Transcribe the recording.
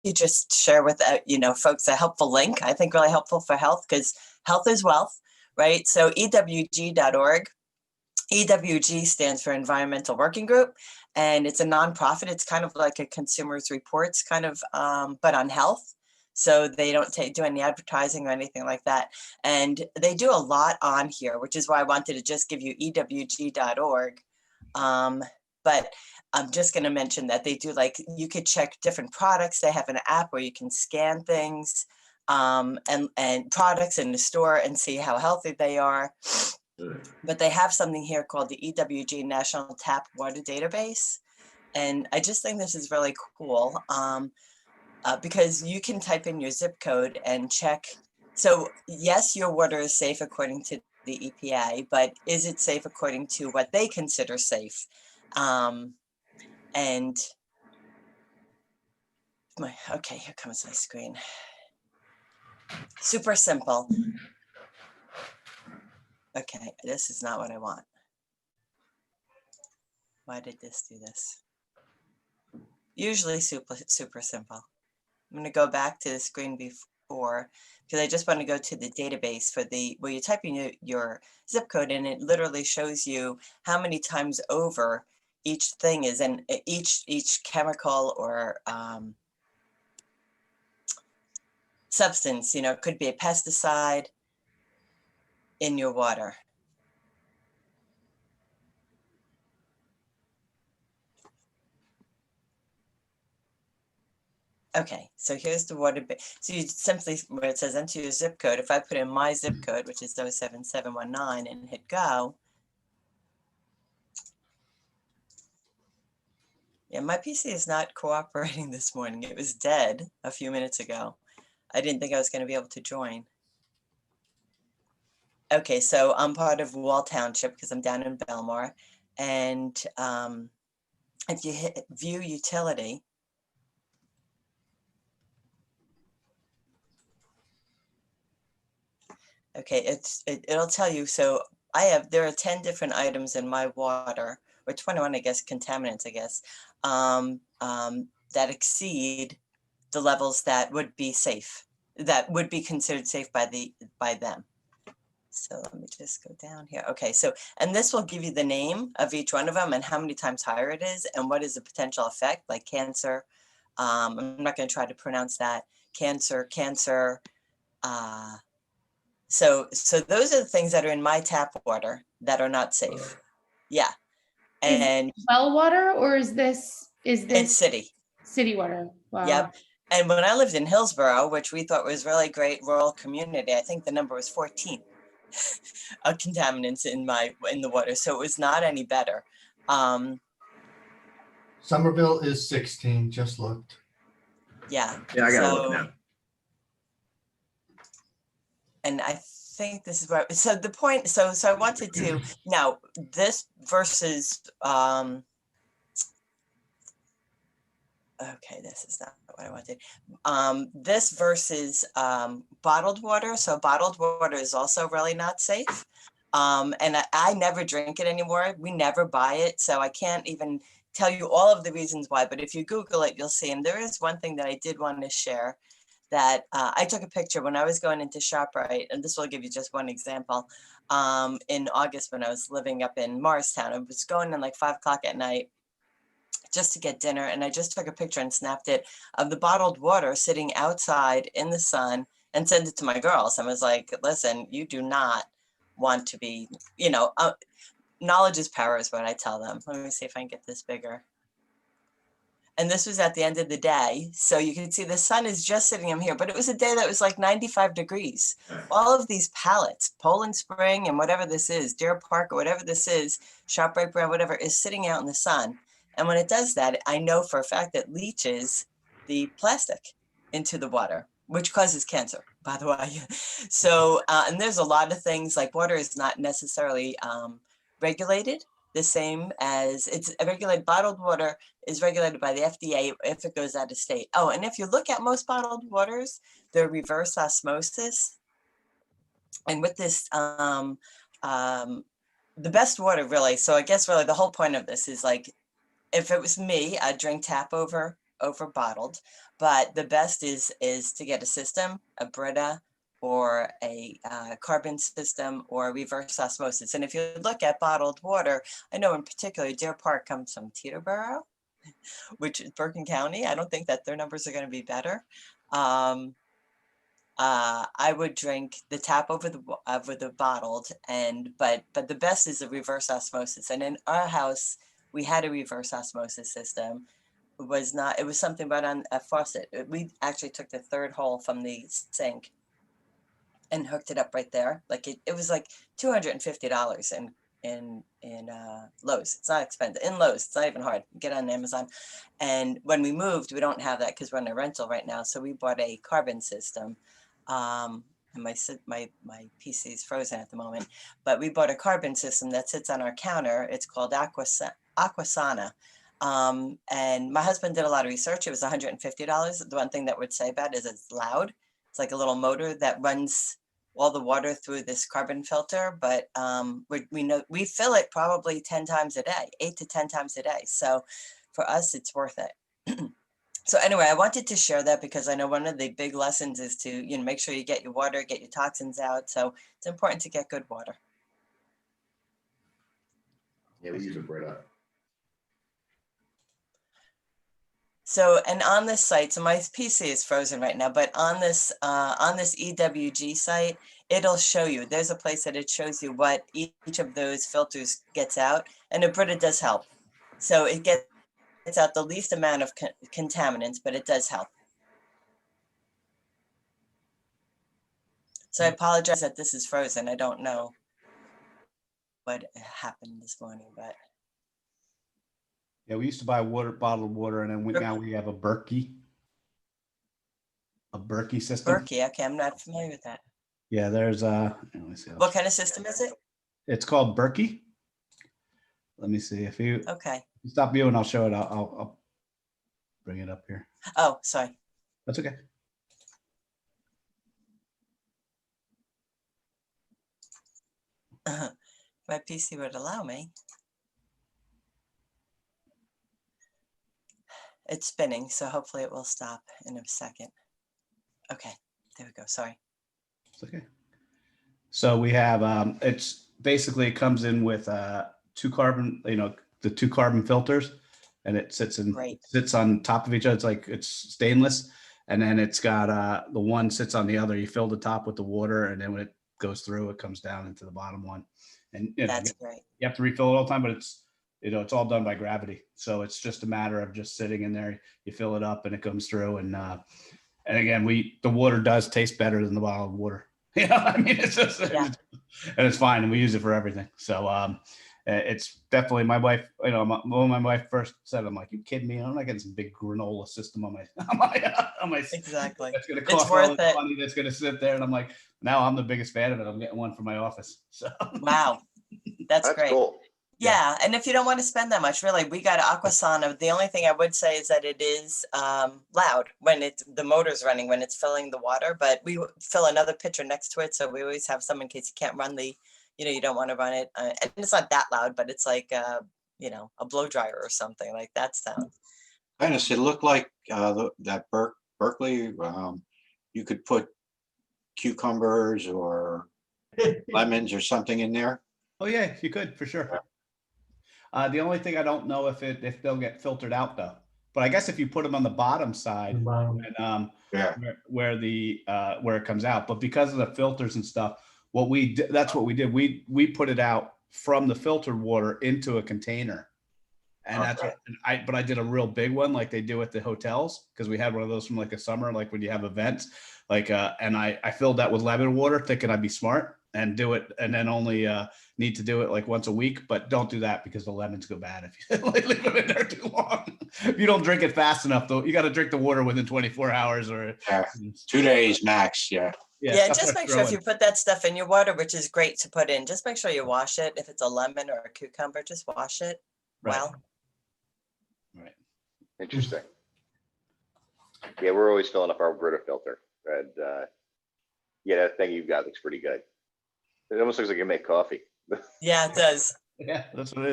you just share with, folks a helpful link. I think really helpful for health, because health is wealth, right? So EWG.org. EWG stands for Environmental Working Group, and it's a nonprofit. It's kind of like a Consumers Reports kind of, but on health. So they don't do any advertising or anything like that. And they do a lot on here, which is why I wanted to just give you EWG.org. But I'm just going to mention that they do, like, you could check different products. They have an app where you can scan things and products in the store and see how healthy they are. But they have something here called the EWG National Tap Water Database. And I just think this is really cool because you can type in your zip code and check. So yes, your water is safe according to the EPA, but is it safe according to what they consider safe? Okay, here comes my screen. Super simple. Okay, this is not what I want. Why did this do this? Usually super simple. I'm going to go back to the screen before, because I just want to go to the database for where you type in your zip code, and it literally shows you how many times over each thing is, and each chemical or substance, could be a pesticide in your water. Okay, so here's the water. So you simply, where it says enter your zip code, if I put in my zip code, which is 07719, and hit go. Yeah, my PC is not cooperating this morning. It was dead a few minutes ago. I didn't think I was going to be able to join. Okay, so I'm part of Wall Township because I'm down in Belmar. And if you hit view utility, okay, it'll tell you. So there are 10 different items in my water, or 21, I guess, contaminants, I guess, that exceed the levels that would be safe, that would be considered safe by them. So let me just go down here. Okay, so, and this will give you the name of each one of them and how many times higher it is and what is the potential effect, like cancer. I'm not going to try to pronounce that. Cancer. So those are the things that are in my tap water that are not safe. Yeah. And is well water, or is this it's city water? Wow. Yep. And when I lived in Hillsborough, which we thought was really great rural community, I think the number was 14 of contaminants in the water. So it was not any better. Somerville is 16, just looked. Yeah. Yeah, I gotta look now. And I think this is where, so the point, so I wanted to, now this versus, okay, this is not what I wanted. This versus bottled water. So bottled water is also really not safe. And I never drink it anymore. We never buy it. So I can't even tell you all of the reasons why, but if you Google it, you'll see. And there is one thing that I did want to share that I took a picture when I was going into ShopRite, and this will give you just one example. In August, when I was living up in Morristown, I was going in like 5 o'clock at night just to get dinner, and I just took a picture and snapped it of the bottled water sitting outside in the sun and sent it to my girls. I was like, listen, you do not want to be, knowledge is power is what I tell them. Let me see if I can get this bigger. And this was at the end of the day. So you can see the sun is just sitting in here, but it was a day that was like 95 degrees. All of these pallets, Poland Spring and whatever this is, Deer Park or whatever this is, ShopRite brand, whatever, is sitting out in the sun. And when it does that, I know for a fact that leaches the plastic into the water, which causes cancer, by the way. So, and there's a lot of things, like water is not necessarily regulated the same as it's regulated. Bottled water is regulated by the FDA if it goes out of state. Oh, and if you look at most bottled waters, they're reverse osmosis. And with this, the best water really, so I guess really the whole point of this is like, if it was me, I'd drink tap over over bottled, but the best is to get a system, a Brita, or a carbon system, or reverse osmosis. And if you look at bottled water, I know in particular Deer Park comes from Teterboro, which is Bergen County. I don't think that their numbers are going to be better. I would drink the tap over the bottled, but the best is a reverse osmosis. And in our house, we had a reverse osmosis system. It was something right on a faucet. We actually took the third hole from the sink and hooked it up right there. Like it was like $250 in Lowe's. It's not expensive. In Lowe's, it's not even hard. Get on Amazon. And when we moved, we don't have that because we're in a rental right now. So we bought a carbon system. And my PC is frozen at the moment, but we bought a carbon system that sits on our counter. It's called Aquasana. And my husband did a lot of research. It was $150. The one thing that would say about it is it's loud. It's like a little motor that runs all the water through this carbon filter, but we know we fill it probably 10 times a day, 8 to 10 times a day. So for us, it's worth it. So anyway, I wanted to share that because I know one of the big lessons is to, make sure you get your water, get your toxins out. So it's important to get good water. Yeah, we use a Brita. So, and on this site, so my PC is frozen right now, but on this EWG site, it'll show you, there's a place that it shows you what each of those filters gets out, and a Brita does help. So it gets out the least amount of contaminants, but it does help. So I apologize that this is frozen. I don't know what happened this morning, but. Yeah, we used to buy bottled water, and then now we have a Berkey system. Berkey, okay, I'm not familiar with that. Yeah, there's let me see. What kind of system is it? It's called Berkey. Let me see if you stop viewing. I'll show it. I'll bring it up here. Oh, sorry. That's okay. My PC would allow me. It's spinning, so hopefully it will stop in a second. Okay, there we go. Sorry. It's okay. So we have it's basically it comes in with two carbon, the two carbon filters, and it sits on top of each other. It's stainless, and then it's got the one sits on the other. You fill the top with the water, and then when it goes through, it comes down into the bottom one. And that's great. You have to refill it all the time, but it's all done by gravity. So it's just a matter of just sitting in there. You fill it up and it comes through. And again, the water does taste better than the bottled water. I mean, it's just, and it's fine. And we use it for everything. So it's definitely my wife, when my wife first said, I'm like, you kidding me? I'm not getting some big granola system on my exactly. That's going to cost all this money that's going to sit there. And I'm like, now I'm the biggest fan of it. I'm getting one for my office. So wow, that's great. Cool. Yeah, and if you don't want to spend that much, really, we got Aquasana. The only thing I would say is that it is loud when the motor's running, when it's filling the water, but we fill another pitcher next to it. So we always have some in case you can't run you don't want to run it. And it's not that loud, but it's like, a blow dryer or something like that sound. Dennis, it looked like that Berkeley, you could put cucumbers or lemons or something in there. Oh yeah, you could for sure. The only thing I don't know if they'll get filtered out though. But I guess if you put them on the bottom side, and, where it comes out. But because of the filters and stuff, that's what we did. We put it out from the filtered water into a container, and that's what but I did a real big one like they do at the hotels, because we had one of those from like a summer, like when you have events, and I filled that with lemon water, thinking I'd be smart and do it, and then only need to do it like once a week. But don't do that because the lemons go bad if you leave them in there too long. If you don't drink it fast enough, though, you got to drink the water within 24 hours or 2 days max. Yeah, just make sure if you put that stuff in your water, which is great to put in, just make sure you wash it. If it's a lemon or a cucumber, just wash it well. Right. Interesting. Yeah, we're always filling up our Brita filter, and that thing you've got looks pretty good. It almost looks like you make coffee. Yeah, it does. Yeah, that's what it is.